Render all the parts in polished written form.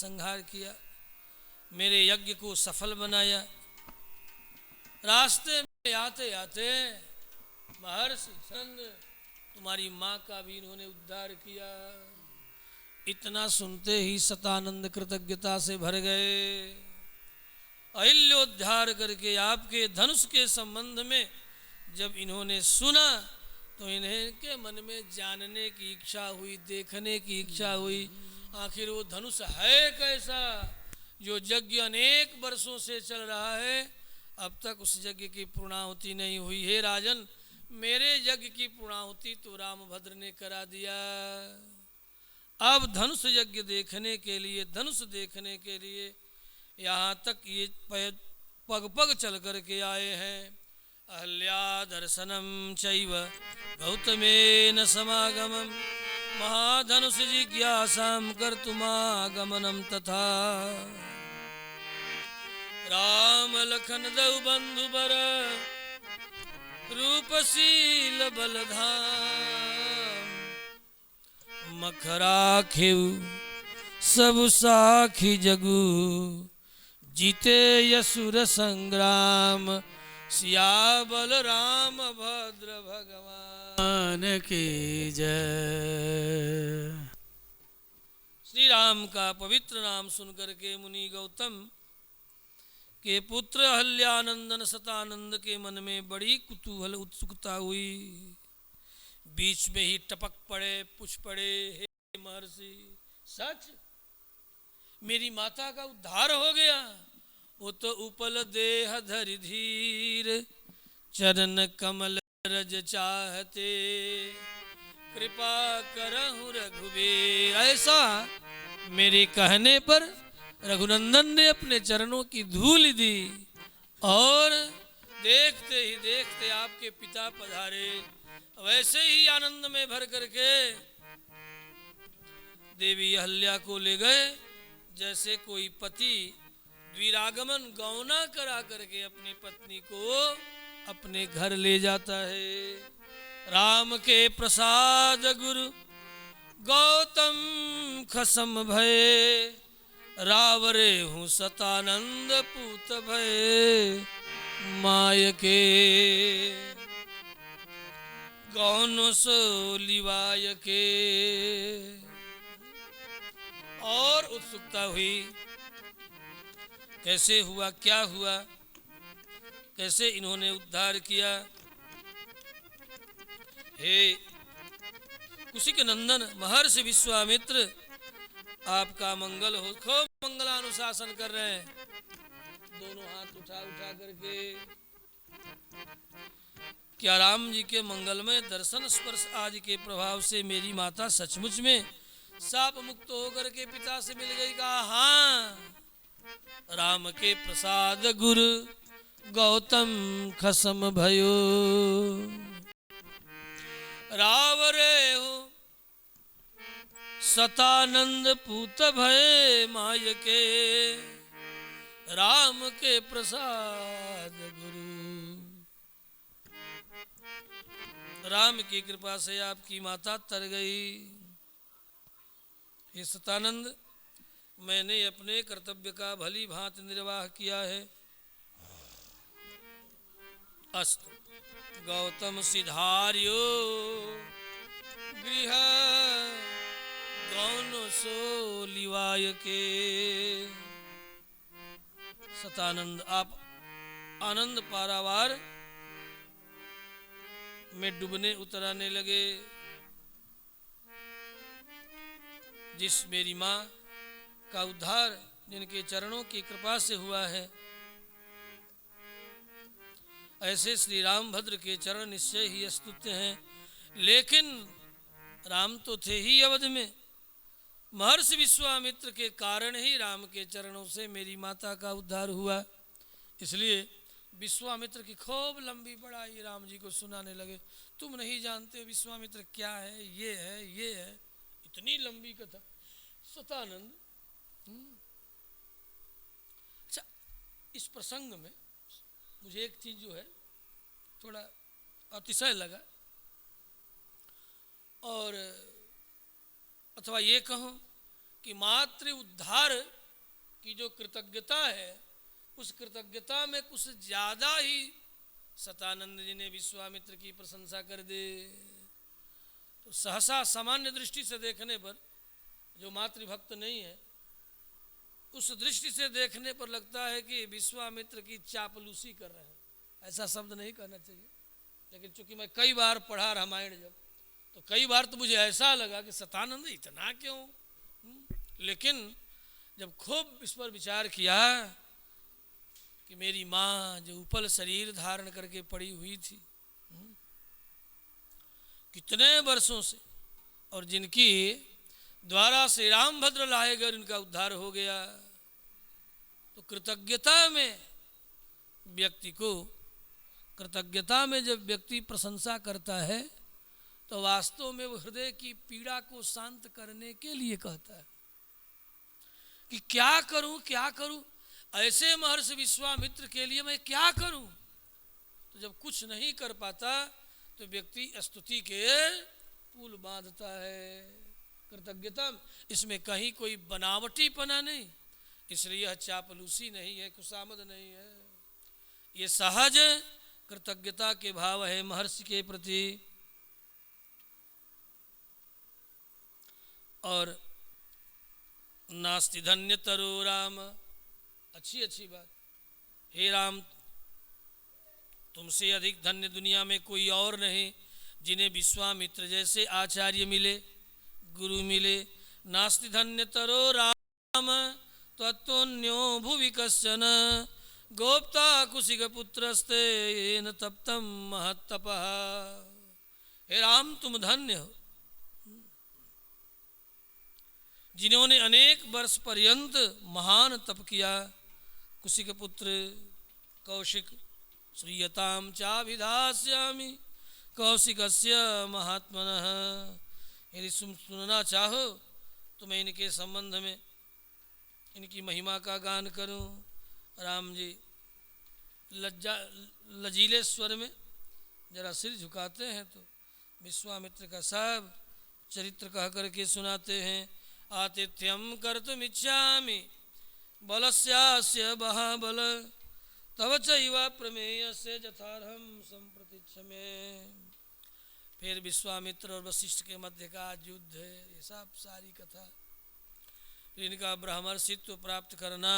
संहार किया, मेरे यज्ञ को सफल बनाया। रास्ते में आते आते महर्षि सनंद तुम्हारी माँ का भी इन्होंने उद्धार किया। इतना सुनते ही सतानंद कृतज्ञता से भर गए। अहिल्योद्धार करके आपके धनुष के संबंध में जब इन्होंने सुना तो इनके मन में जानने की इच्छा हुई, देखने की इच्छा हुई, आखिर वो धनुष है कैसा जो यज्ञ अनेक वर्षों से चल रहा है, अब तक उस यज्ञ की पूर्णाहुति नहीं हुई। हे राजन, मेरे यज्ञ की पूर्णाहुति तो रामभद्र ने करा दिया। अब धनुष यज्ञ देखने के लिए, धनुष देखने के लिए यहाँ तक ये पग पग चल करके आए हैं। अहल्या दर्शनम चैव गौतमेन समागमम महाधनुष जिज्ञासाम कर्तुमागमनम तथा राम लखन दौ बंधु बर रूपशील बलधाम मखरा खेव सब साखी जगु जीते यसुर संग्राम सियाबल राम भद्र भगवान की जय। श्री राम का पवित्र नाम सुनकर के मुनि गौतम के पुत्र अहल्यानंदन सतानंद के मन में बड़ी कुतूहल उत्सुकता हुई। बीच में ही टपक पड़े, पूछ पड़े, हे महर्षि, सच मेरी माता का उद्धार हो गया? वो तो उपल देह धरि धीर चरण कमल रज चाहते कृपा करहु रघुवीर। ऐसा मेरे कहने पर रघुनंदन ने अपने चरणों की धूल दी और देखते ही देखते आपके पिता पधारे। वैसे ही आनंद में भर करके देवी अहल्या को ले गए, जैसे कोई पति द्विरागमन गौना करा करके अपनी पत्नी को अपने घर ले जाता है। राम के प्रसाद गुरु गौतम खसम भय रावरे हूँ सतानंद पूत भय माय के गौन सो लिवाय के। और उत्सुकता हुई, कैसे हुआ, क्या हुआ, कैसे इन्होंने उद्धार किया। हे कुशिक नंदन महर्षि विश्वामित्र, आपका मंगल हो। खूब मंगलानुशासन कर रहे हैं, दोनों हाथ उठा उठा करके। क्या राम जी के मंगलमय दर्शन स्पर्श आदि के प्रभाव से मेरी माता सचमुच में शाप मुक्त होकर के पिता से मिल गई? कहा हाँ, राम के प्रसाद गुरु गौतम खसम भयो रावरे हो सतानंद पूत भय माय के राम के प्रसाद गुरु। राम की कृपा से आपकी माता तर गई। हे सतानंद, मैंने अपने कर्तव्य का भली भांति निर्वाह किया है। अस्तु गौतम सिधार्यो गृह गौन सो लिवाय के। सतानंद, आप आनंद पारावार में डूबने उतराने लगे। जिस मेरी माँ का उद्धार जिनके चरणों की कृपा से हुआ है, ऐसे श्री रामभद्र के चरण निश्चय ही स्तुत्य हैं। लेकिन राम तो थे ही अवध में, महर्षि विश्वामित्र के कारण ही राम के चरणों से मेरी माता का उद्धार हुआ। इसलिए विश्वामित्र की खूब लंबी बड़ाई राम जी को सुनाने लगे। तुम नहीं जानते विश्वामित्र क्या है, ये है, ये है, इतनी लंबी कथा। सतानंद, अच्छा, इस प्रसंग में मुझे एक चीज जो है थोड़ा अतिशय लगा, और अथवा ये कहूं कि मातृ उद्धार की जो कृतज्ञता है, उस कृतज्ञता में कुछ ज़्यादा ही सतानंद जी ने विश्वामित्र की प्रशंसा कर दे। तो सहसा सामान्य दृष्टि से देखने पर, जो मातृभक्त नहीं है, उस दृष्टि से देखने पर लगता है कि विश्वामित्र की चापलूसी कर रहे हैं। ऐसा शब्द नहीं कहना चाहिए, लेकिन चूंकि मैं कई बार पढ़ा रामायण जब, तो कई बार तो मुझे ऐसा लगा कि सतानंद इतना क्यों। लेकिन जब खूब इस पर विचार किया कि मेरी माँ जो उपल शरीर धारण करके पड़ी हुई थी कितने वर्षों से, और जिनकी द्वारा श्री रामभद्र लाए गए उनका उद्धार हो गया, तो कृतज्ञता में व्यक्ति को, कृतज्ञता में जब व्यक्ति प्रशंसा करता है तो वास्तव में वो हृदय की पीड़ा को शांत करने के लिए कहता है कि क्या करूं क्या करूं, ऐसे महर्षि विश्वामित्र के लिए मैं क्या करूं। तो जब कुछ नहीं कर पाता तो व्यक्ति स्तुति के पुल बांधता है। कृतज्ञता इसमें कहीं कोई बनावटीपना नहीं, इसलिए यह चापलूसी नहीं है, खुशामद नहीं है, ये सहज कृतज्ञता के भाव है महर्षि के प्रति। और नास्ति धन्य तरो राम, अच्छी बात, हे राम तुमसे अधिक धन्य दुनिया में कोई और नहीं, जिन्हें विश्वामित्र जैसे आचार्य मिले, गुरु मिले। नास्ति धन्य तरो राम तत्वन्यो भुवि कश्चन, गोप्ता कुशिक पुत्रस्ते न तप्तम महत्तपः। हे राम तुम धन्य हो, जिन्होंने अनेक वर्ष पर्यंत महान तप किया। कुशिक पुत्र कौशिक, श्रीयताम चाभिधास्यामि कौशिकस्य महात्मनः। यदि सुनना चाहो तो मैं इनके संबंध में इनकी महिमा का गान करूं। राम जी लजीले स्वर में जरा सिर झुकाते हैं तो विश्वामित्र का सब चरित्र कह करके सुनाते हैं। आतिथ्यम कर्तुमिच्छामि बलस्यास्य महाबल, तव चैव प्रमेयस्य यथार्हं संप्रतीक्षमे। फिर विश्वामित्र और वशिष्ठ के मध्य का युद्ध है, ये सब सारी कथा। इनका ब्रह्मर्षित्व प्राप्त करना,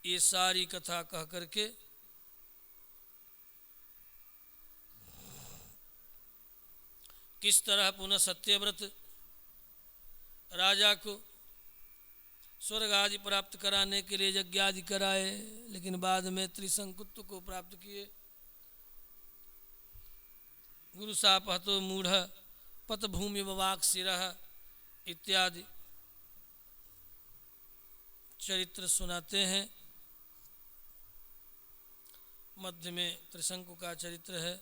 ये सारी कथा कह करके किस तरह पुनः सत्यव्रत राजा को स्वर्ग आदि प्राप्त कराने के लिए यज्ञ आदि कराए, लेकिन बाद में त्रिशंकुत्व को प्राप्त किए। गुरु शापहतो मूढ़ पतभूमि ववाक शिरः इत्यादि चरित्र सुनाते हैं। मध्य में त्रिशंकु का चरित्र है।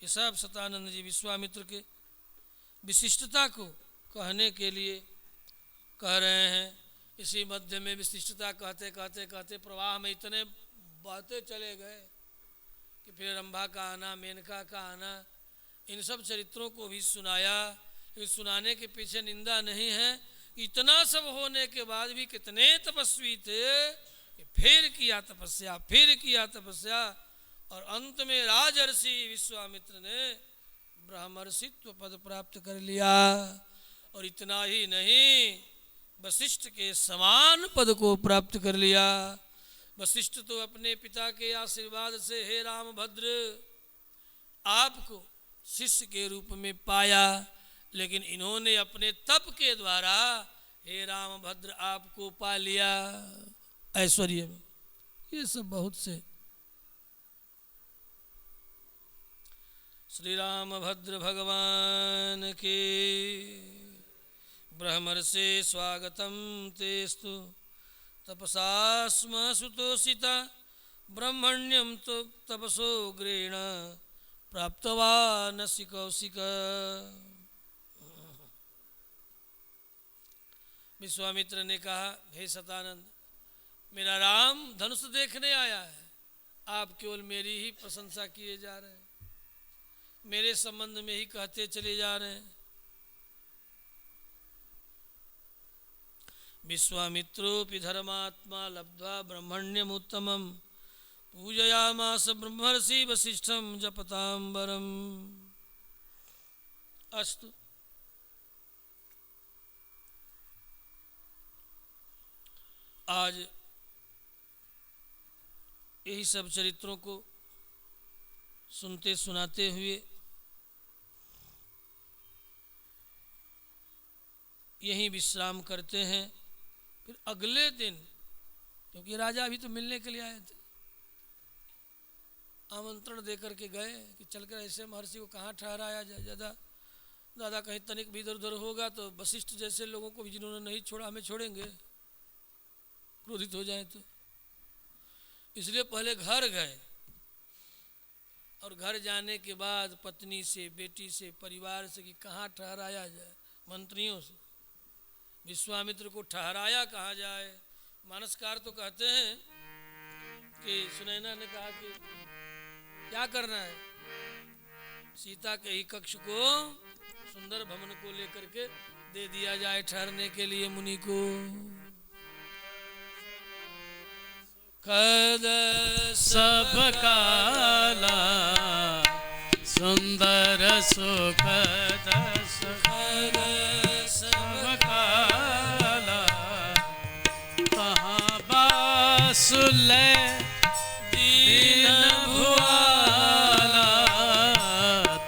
ये सब सतानंद जी विश्वामित्र के विशिष्टता को कहने के लिए कह रहे हैं। इसी मध्य में विशिष्टता कहते कहते कहते प्रवाह में इतने बहते चले गए कि फिर रंभा का आना, मेनका का आना, इन सब चरित्रों को भी सुनाया। इस सुनाने के पीछे निंदा नहीं है, इतना सब होने के बाद भी कितने तपस्वी थे कि फिर किया तपस्या, और अंत में राजर्षि विश्वामित्र ने ब्रह्मर्षित्व पद प्राप्त कर लिया। और इतना ही नहीं, वशिष्ठ के समान पद को प्राप्त कर लिया। वशिष्ठ तो अपने पिता के आशीर्वाद से हे रामभद्र आपको शिष्य के रूप में पाया, लेकिन इन्होंने अपने तप के द्वारा हे रामभद्र आपको पा लिया ऐश्वर्य में। ये सब बहुत से श्री रामभद्र भगवान के। ब्रह्मर्षे स्वागतम तेस्तु तपसा स्म सुतोषिता, ब्रह्मण्यम तो तपसो ग्रेण प्राप्तवानसि कौशिक। विश्वामित्र ने कहा, हे सतानंद, मेरा राम धनुष देखने आया है, आप केवल मेरी ही प्रशंसा किए जा रहे हैं, मेरे संबंध में ही कहते चले जा रहे हैं। विश्वामित्रोऽपि धर्मात्मा लब्ध्वा ब्रह्मण्यमुत्तमं पूजयामास ब्रह्मर्षि वसिष्ठं जपतांबरम्। अस्तु। आज यही सब चरित्रों को सुनते सुनाते हुए यहीं विश्राम करते हैं। फिर अगले दिन, क्योंकि राजा अभी तो मिलने के लिए आए थे, आमंत्रण देकर के गए कि चलकर ऐसे महर्षि को कहाँ ठहराया जाए, ज़्यादा दादा कहीं तनिक भी इधर उधर होगा तो वशिष्ठ जैसे लोगों को भी जिन्होंने नहीं छोड़ा हमें छोड़ेंगे, क्रोधित हो जाए तो। इसलिए पहले घर गए और घर जाने के बाद पत्नी से, बेटी से, परिवार से कि कहाँ ठहराया जाए, मंत्रियों से विश्वामित्र को ठहराया कहाँ जाए। मानसकार तो कहते हैं कि सुनैना ने कहा कि क्या करना है, सीता के ही कक्ष को, सुंदर भवन को लेकर के दे दिया जाए ठहरने के लिए मुनि को। कद सब काला सुंदर सुखद सुखद सब काला तहाँ बासुले दीन भुआला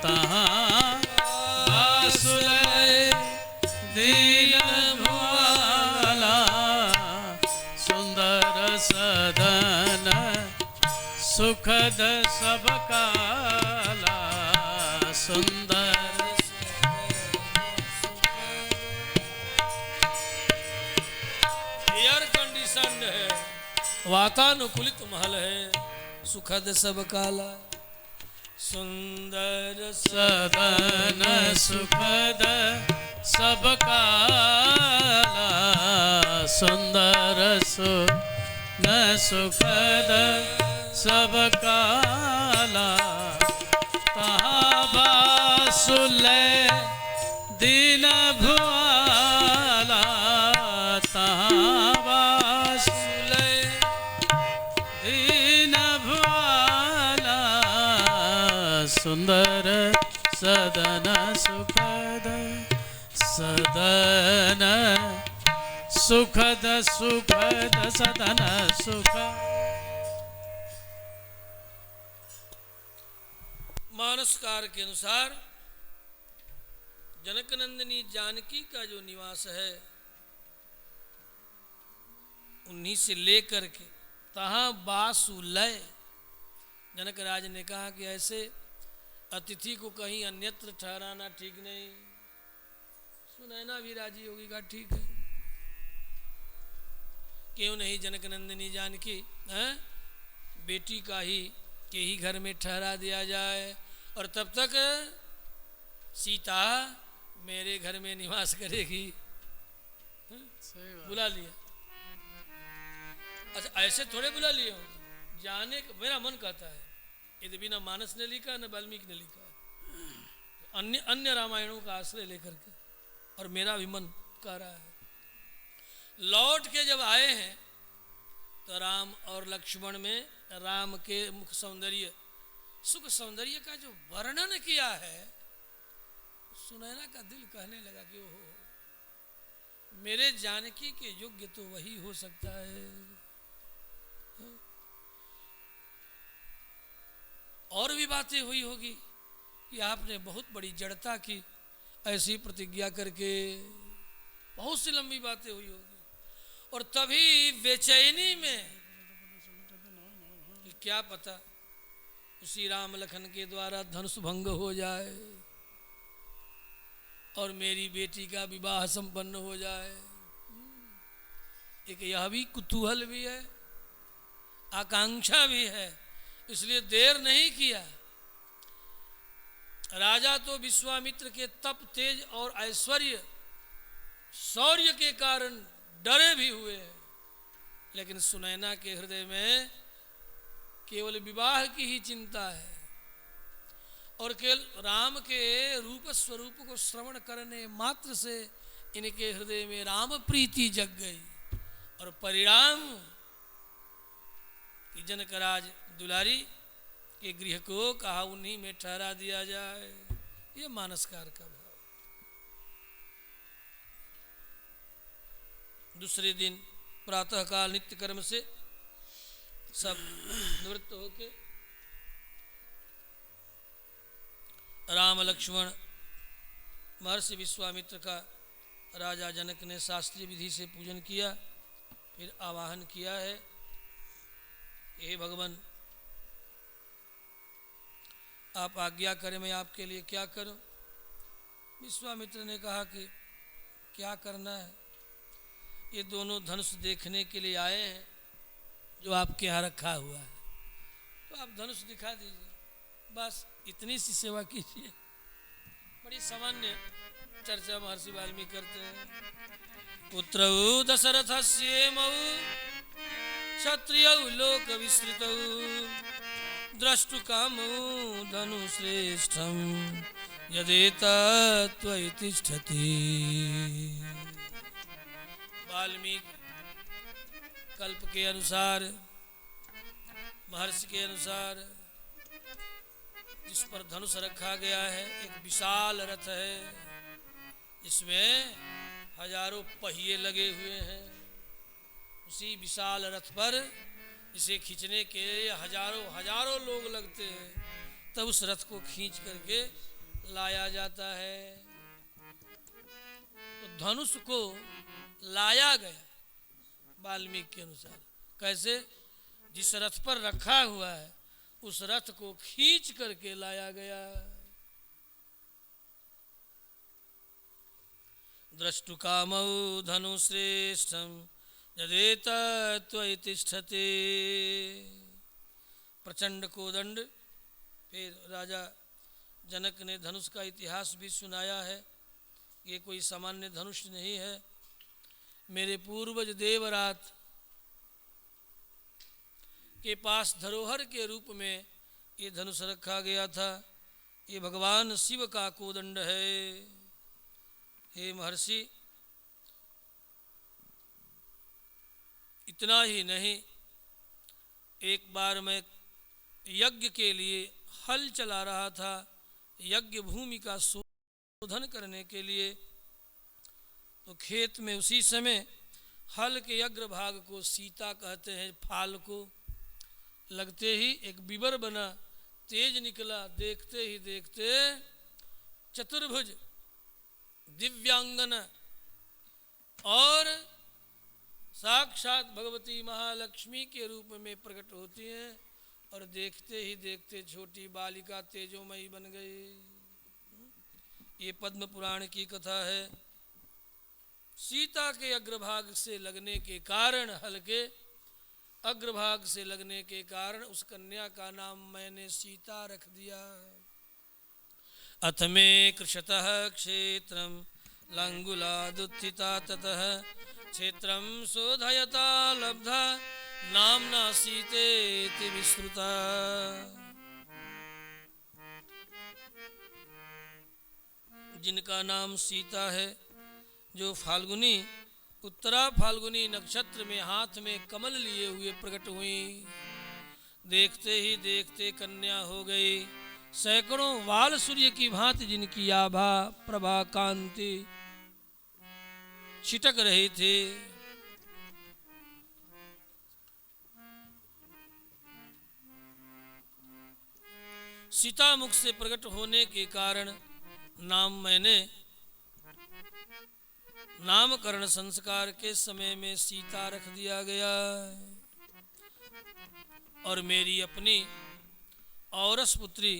तहाँ बासुले दीन भुआला सुंदर सदन सुखद सब काला सुंदर एयर कंडीशन है, वातानुकूलित महल है, सुखद सब काला सुंदर सदन सुखद सब काला सुंदर न सुखद सब काला तहाँ बासुले दीन भुआला तहाँ बासुले दीन भुआला सुंदर सदन सुखद सदन सुखद सुखद सदन सुख। मानसकार के अनुसार जनकनंदिनी जानकी का जो निवास है उन्हीं से लेकर के तहाँ बासुलय, जनक राज ने कहा कि ऐसे अतिथि को कहीं अन्यत्र ठहराना ठीक नहीं। सुनैना भी राजी होगी, कहा ठीक है, क्यों नहीं जनकनंदिनी जानकी बेटी का ही के ही घर में ठहरा दिया जाए और तब तक सीता मेरे घर में निवास करेगी। बुला लिया। अच्छा ऐसे थोड़े बुला लिए हो, जाने का मेरा मन कहता है, यदि बिना मानस ने लिखा न वाल्मीकि ने लिखा, अन्य अन्य रामायणों का आश्रय लेकर के, और मेरा भी मन कह रहा है। लौट के जब आए हैं तो राम और लक्ष्मण में राम के मुख सौंदर्य, सुख सौंदर्य का जो वर्णन किया है, सुनैना का दिल कहने लगा कि ओहो, मेरे जानकी के योग्य तो वही हो सकता है। और भी बातें हुई होगी कि आपने बहुत बड़ी जड़ता की, ऐसी प्रतिज्ञा करके बहुत सी लंबी बातें हुई होगी। और तभी बेचैनी में कि क्या पता उसी राम लखन के द्वारा धनुष भंग हो जाए और मेरी बेटी का विवाह संपन्न हो जाए। एक यह भी कुतूहल भी है, आकांक्षा भी है, इसलिए देर नहीं किया। राजा तो विश्वामित्र के तप, तेज और ऐश्वर्य, शौर्य के कारण डरे भी हुए हैं, लेकिन सुनैना के हृदय में केवल विवाह की ही चिंता है और केवल राम के रूप स्वरूप को श्रवण करने मात्र से इनके हृदय में राम प्रीति जग गई। और परिणाम कि जनकराज दुलारी के गृह को कहा उन्हीं में ठहरा दिया जाए। ये मानसकार का भाव। दूसरे दिन प्रातःकाल नित्य कर्म से सब निवृत्त होके राम लक्ष्मण महर्षि विश्वामित्र का राजा जनक ने शास्त्रीय विधि से पूजन किया, फिर आवाहन किया है, हे भगवान आप आज्ञा करें मैं आपके लिए क्या करूं। विश्वामित्र ने कहा कि क्या करना है, ये दोनों धनुष देखने के लिए आए हैं जो आपके यहाँ रखा हुआ है, तो आप धनुष दिखा दीजिए, बस इतनी सी सेवा कीजिए। बड़ी सामान्य चर्चा महर्षि वाल्मीकि करते हैं। पुत्रौ दशरथस्येमौ क्षत्रियौ लोक विस्तृतौ द्रष्टुकामौ धनुश्रेष्ठं यदेतत्त्वयि तिष्ठति। वाल्मीकि कल्प के अनुसार, महर्षि के अनुसार जिस पर धनुष रखा गया है एक विशाल रथ है, इसमें हजारों पहिए लगे हुए हैं। उसी विशाल रथ पर इसे खींचने के लिए हजारों लोग लगते हैं, तब उस रथ को खींच करके लाया जाता है। तो धनुष को लाया गया वाल्मीकि के अनुसार। कैसे? जिस रथ पर रखा हुआ है उस रथ को खींच करके लाया गया। द्रष्टुकामौ धनुश्रेष्ठं यदेतत्त्वयि तिष्ठति। प्रचंड कोदंड। फिर राजा जनक ने धनुष का इतिहास भी सुनाया है। ये कोई सामान्य धनुष नहीं है। मेरे पूर्वज देवरात के पास धरोहर के रूप में ये धनुष रखा गया था। ये भगवान शिव का कोदंड है। हे महर्षि, इतना ही नहीं, एक बार मैं यज्ञ के लिए हल चला रहा था, यज्ञ भूमि का शोधन करने के लिए। तो खेत में उसी समय हल के अग्रभाग को सीता कहते हैं, फाल को लगते ही एक बिबर बना, तेज निकला। देखते ही देखते चतुर्भुज दिव्यांगना और साक्षात भगवती महालक्ष्मी के रूप में प्रकट होती हैं, और देखते ही देखते छोटी बालिका तेजोमयी बन गई। ये पद्म पुराण की कथा है। सीता के अग्रभाग से लगने के कारण, हल के अग्रभाग से लगने के कारण उस कन्या का नाम मैंने सीता रख दिया। अथ मे कृशतः क्षेत्रं लांगुलादुत्थिता ततः क्षेत्रं शोधयता लब्धा नामना सीतेति विश्रुता। जिनका नाम सीता है, जो फाल्गुनी उत्तरा फाल्गुनी नक्षत्र में हाथ में कमल लिए हुए प्रकट हुई। देखते ही देखते कन्या हो गई। सैकड़ों वाल सूर्य की भांति जिनकी आभा प्रभा कांति छिटक रही थी। सीता मुख से प्रकट होने के कारण नाम मैंने नामकरण संस्कार के समय में सीता रख दिया गया। और मेरी अपनी औरस पुत्री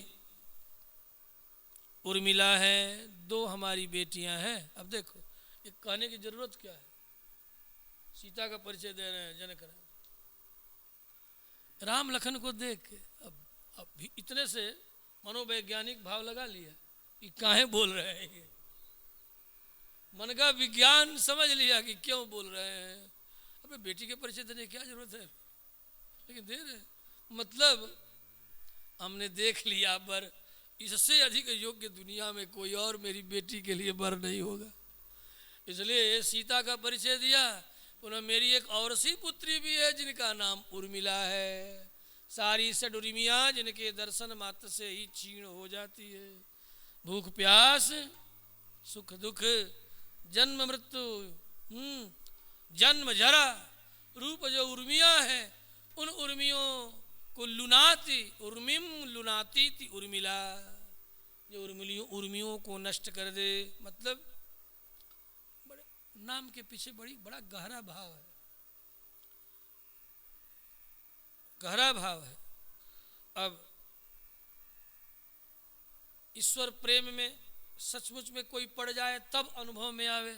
उर्मिला है, 2 हमारी बेटियां हैं। अब देखो, एक कहने की जरूरत क्या है, सीता का परिचय दे रहे हैं जनक। राम लखन को देख के अब इतने से मनोवैज्ञानिक भाव लगा लिया कि काहे बोल रहे हैं ये। मन का विज्ञान समझ लिया कि क्यों बोल रहे हैं। अबे बेटी के परिचय देने की क्या जरूरत है, लेकिन दे रहे। मतलब हमने देख लिया वर, इससे अधिक योग्य दुनिया में कोई और मेरी बेटी के लिए वर नहीं होगा। इसलिए सीता का परिचय दिया। पुनः मेरी एक और सी पुत्री भी है जिनका नाम उर्मिला है। सारी षडुर्मियाँ जिनके दर्शन मात्र से ही क्षीण हो जाती है। भूख प्यास सुख दुख जन्म मृत्यु जन्म जरा रूप जो उर्मियाँ हैं उन उर्मियों को लुनाती उर्मिम लुनाती थी उर्मिला, जो उर्मियों को नष्ट कर दे। मतलब बड़े नाम के पीछे बड़ा गहरा भाव है, गहरा भाव है। अब ईश्वर प्रेम में सचमुच में कोई पड़ जाए तब अनुभव में आवे,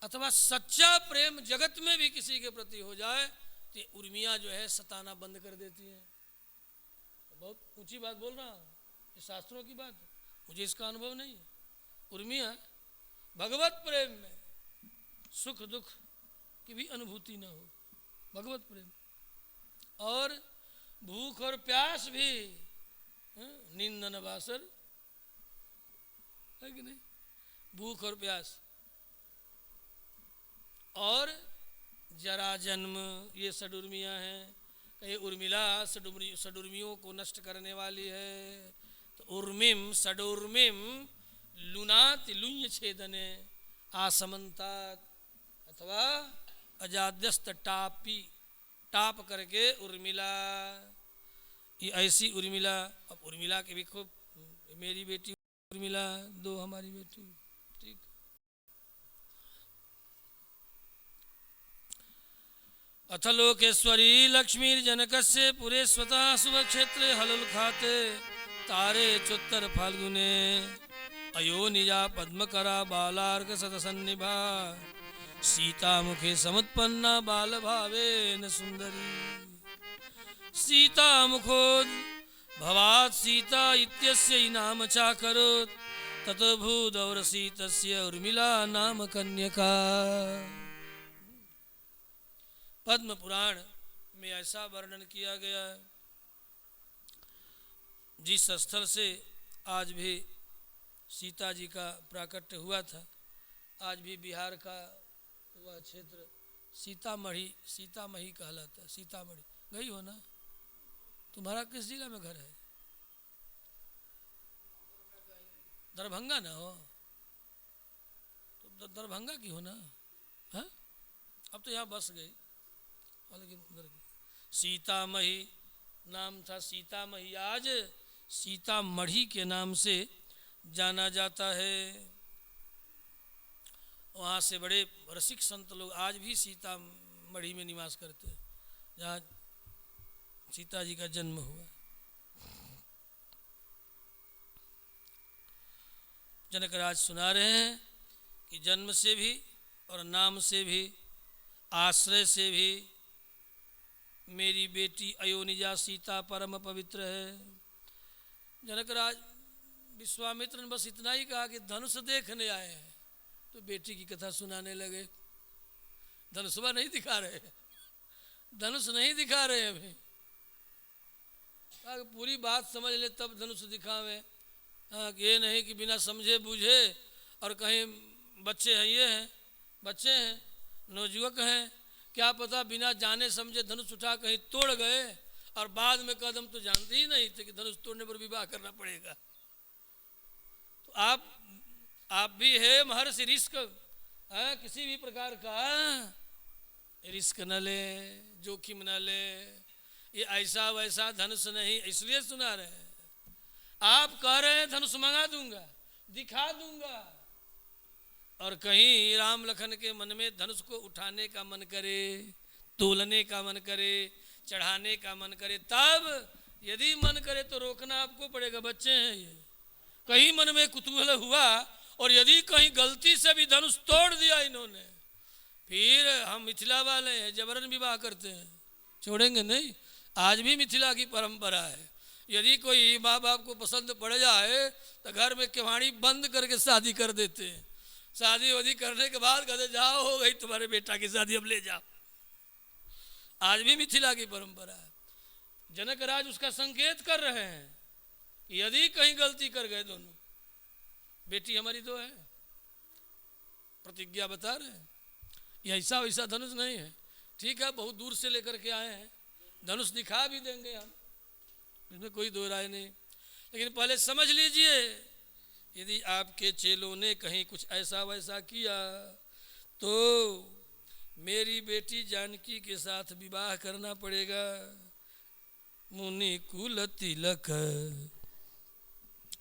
अथवा सच्चा प्रेम जगत में भी किसी के प्रति हो जाए तो उर्मियाँ जो है सताना बंद कर देती हैं। बहुत ऊंची बात बोल रहा हूँ, ये शास्त्रों की बात है, मुझे इसका अनुभव नहीं है। उर्मियाँ भगवत प्रेम में सुख दुख की भी अनुभूति न हो, भगवत प्रेम, और भूख और प्यास भी निंदन वासर है कि नहीं, भूख और प्यास और जरा जन्म, ये षडुर्मियाँ हैं। कहीं उर्मिला षडुर्मियों को नष्ट करने वाली है, तो उर्मिम षडुर्मिम लुनाति लुञ्य छेदने आसमंतात, अथवा अजाद्यस्त टापी, टाप करके उर्मिला, ये ऐसी उर्मिला। अब उर्मिला के भी खूब, मेरी बेटी उर्मिला, दो हमारी बेटी, ठीक। अथ लोकेश्वरी लक्ष्मीर्जनकस्य पुरे स्वतः शुभक्षेत्रे हलुल खाते तारे चुत्तर फाल्गुने अयोनिजा पद्मकरा बालार्क सतसन्निभा सीता मुखे समुत्पन्ना बाल भावेन सुंदरी। सीता मुखो भवात् सीता इत्यस्य नाम चाकरोत् ततो भूदौर सीतस्य उर्मिला नाम कन्यका। पद्म पुराण में ऐसा वर्णन किया गया है, जिस स्थल से आज भी सीता जी का प्राकट्य हुआ था, आज भी बिहार का वह क्षेत्र सीतामढ़ी कहलाता है। सीतामढ़ी गई हो ना? तुम्हारा किस जिला में घर है? दरभंगा ना हो तो दरभंगा की हो ना? हाँ, अब तो यहाँ बस गई, लेकिन उधर सीतामढ़ी नाम था। सीतामढ़ी आज सीतामढ़ी के नाम से जाना जाता है। वहाँ से बड़े रसिक संत लोग आज भी सीतामढ़ी में निवास करते हैं, जहाँ सीता जी का जन्म हुआ। जनकराज सुना रहे हैं कि जन्म से भी और नाम से भी आश्रय से भी मेरी बेटी अयोनिजा सीता परम पवित्र है। जनकराज विश्वामित्र ने बस इतना ही कहा कि धनुष देखने आए हैं, तो बेटी की कथा सुनाने लगे। धनुषवा नहीं दिखा रहे, धनुष नहीं दिखा रहे अभी, पूरी बात समझ ले तब धनुष दिखावे। हाँ, ये नहीं कि बिना समझे बूझे और कहीं बच्चे हैं, ये हैं बच्चे हैं, नौजुवक हैं, क्या पता बिना जाने समझे धनुष उठा कहीं तोड़ गए और बाद में कदम तो जानते ही नहीं थे कि धनुष तोड़ने पर विवाह करना पड़ेगा। तो आप भी है महर्षि, रिस्क है, किसी भी प्रकार का रिस्क न ले, जोखिम न ले। ये ऐसा वैसा धनुष नहीं, इसलिए सुना रहे हैं। आप कह रहे हैं धनुष मंगा दूंगा, दिखा दूंगा, और कहीं राम लखन के मन में धनुष को उठाने का मन करे, तोलने का मन करे, चढ़ाने का मन करे, तब यदि मन करे तो रोकना आपको पड़ेगा। बच्चे हैं ये, कहीं मन में कुतूहल हुआ और यदि कहीं गलती से भी धनुष तोड़ दिया इन्होंने, फिर हम मिथिला वाले हैं, जबरन विवाह करते हैं, छोड़ेंगे नहीं। आज भी मिथिला की परंपरा है, यदि कोई माँ बाप को पसंद पड़ जाए तो घर में केवाड़ी बंद करके शादी कर देते हैं। शादी वादी करने के बाद कहते जाओ, हो गई तुम्हारे बेटा की शादी, अब ले जाओ। आज भी मिथिला की परंपरा है। जनकराज उसका संकेत कर रहे हैं कि यदि कहीं गलती कर गए दोनों, बेटी हमारी दो है, प्रतिज्ञा बता रहे हैं, ये ऐसा वैसा धनुष नहीं है। ठीक है, बहुत दूर से लेकर के आए हैं, धनुष दिखा भी देंगे हम, इसमें कोई दो राय नहीं। लेकिन पहले समझ लीजिए, यदि आपके चेलों ने कहीं कुछ ऐसा वैसा किया तो मेरी बेटी जानकी के साथ विवाह करना पड़ेगा। मुनि कुल तिलक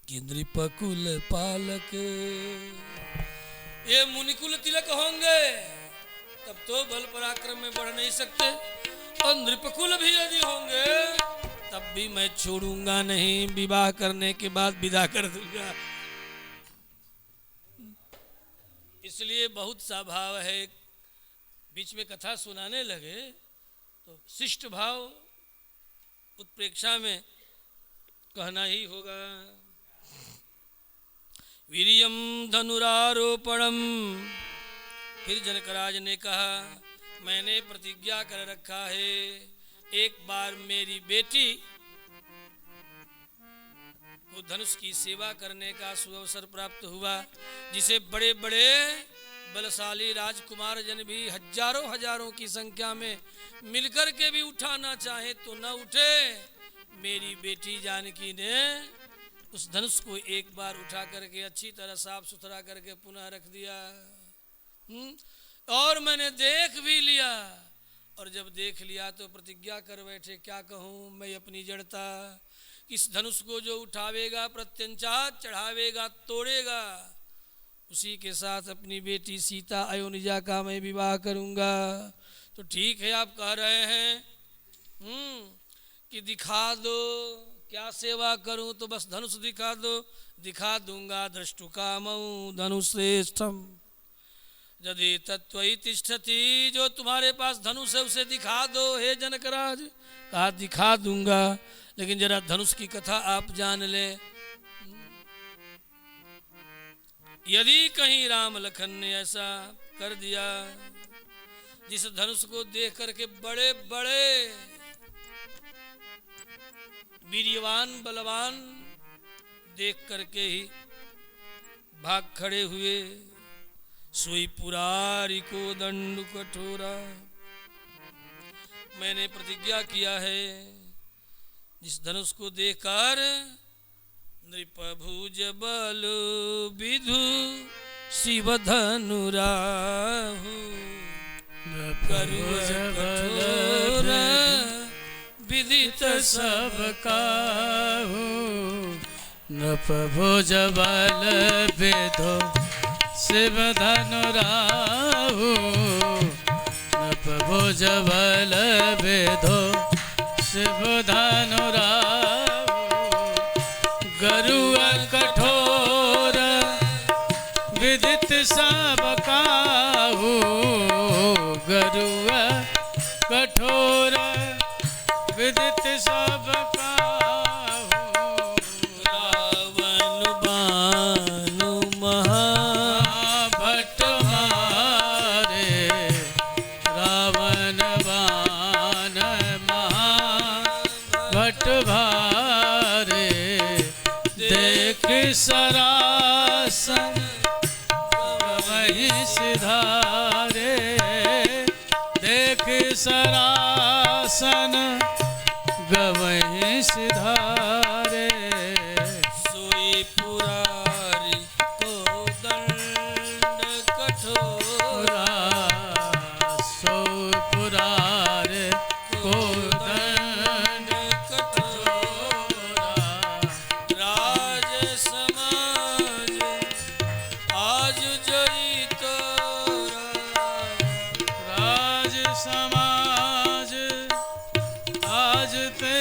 कि नृपकुल पालक, ये मुनिकुल तिलक होंगे तब तो बल पराक्रम में बढ़ नहीं सकते, और नृपकुल भी यदि होंगे तब भी मैं छोड़ूंगा नहीं, विवाह करने के बाद विदा कर दूंगा। इसलिए बहुत सा भाव है, बीच में कथा सुनाने लगे तो शिष्ट भाव उत्प्रेक्षा में कहना ही होगा। वीर्यम धनुरारोपणम, फिर जनकराज ने कहा मैंने प्रतिज्ञा कर रखा है, एक बार मेरी बेटी को धनुष की सेवा करने का सुअवसर प्राप्त हुआ, जिसे बड़े बड़े बलशाली राजकुमार जन भी हजारों हजारों की संख्या में मिलकर के भी उठाना चाहे तो न उठे, मेरी बेटी जानकी ने उस धनुष को एक बार उठा करके अच्छी तरह साफ सुथरा करके पुनः रख दिया। और मैंने देख भी लिया, और जब देख लिया तो प्रतिज्ञा कर बैठे, क्या कहूँ मैं अपनी जड़ता, इस धनुष को जो उठावेगा प्रत्यंचा चढ़ावेगा तोड़ेगा, उसी के साथ अपनी बेटी सीता अयोनिजा का मैं विवाह करूँगा। तो ठीक है, आप कह रहे हैं कि दिखा दो, क्या सेवा करूं, तो बस धनुष दिखा दो, दिखा दूंगा। दृष्टुकामऊ धनुश्रेष्ठम यदि तत्त्वयि तिष्ठति, जो तुम्हारे पास धनुष है उसे दिखा दो हे जनकराज। कहा दिखा दूंगा, लेकिन जरा धनुष की कथा आप जान ले। यदि कहीं राम लखन ने ऐसा कर दिया, जिस धनुष को देख करके बड़े बड़े वीर्यवान बलवान देख करके ही भाग खड़े हुए, सोई पुरारी को दंड कठोरा, मैंने प्रतिज्ञा किया है जिस धनुष को देखकर नृपभुज बल विधु शिव धनुराहु, करुज कठोर विदित सब काहू, नृपभुज बल विधु शिव धनुराहु, नृपभुज बल विधु शिव धनुराहु, गरुड़ कठोर विदित सब काहू, गरुड़ कठोर विदित सब काहू, रावण बानु भट्ट मारे, रावण बाण भट्ट भारे, देख सरासन वही सिधारे, देख सरासन गवहीं सिधारे, सोई पुरारी को दंड कठोरा, सो पुरार को दंड कठोरा, राज समाज आज जई तोरा, राज समाज आज ते